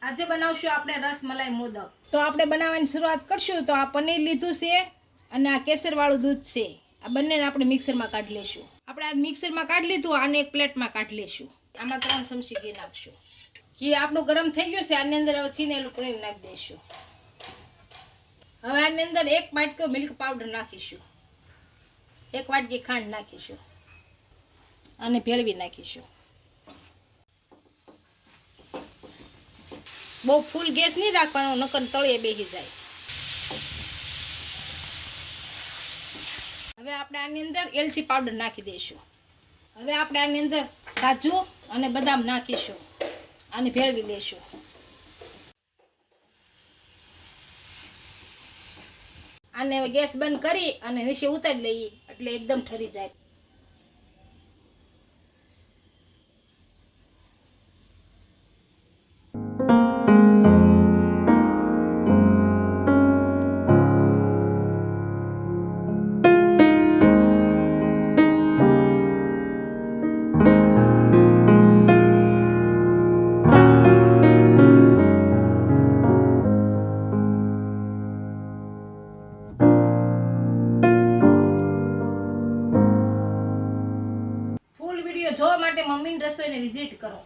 આજે બનાવશું આપણે રસમલાઈ મોદક। તો આપણે બનાવવાની શરૂઆત કરશું। તો આ પનીર લીધું છે અને આ કેસરવાળું દૂધ છે। આ બંનેને આપણે મિક્સરમાં કાઢી લેશું। આપણે આ મિક્સરમાં કાઢી લીધું, આને એક પ્લેટમાં કાઢી લેશું। આમાં 3 ચમચી ઘી નાખશું। ઘી આપણું ગરમ થઈ ગયું છે, આની અંદર હવે છીનેલું પનીર નાખી દઈશું। હવે આની અંદર 1 વાટકો મિલ્ક પાવડર નાખીશું, 1 વાટકી ખાંડ નાખીશું અને ભેળવી નાખીશું। બહુ ફૂલ ગેસ નહીં રાખવાનો, નકર તળિયે બેસી જાય। હવે આપણે આની અંદર એલચી પાવડર નાખી દઈશું। હવે આપણે આની અંદર કાજુ અને બદામ નાખીશું, આને ભેળવી લેશું। આને હવે ગેસ બંધ કરી અને નીચે ઉતારી લઈએ એટલે એકદમ ઠરી જાય। ફૂલ વિડીયો જોવા માટે મમ્મીની રસોઈને વિઝિટ કરો।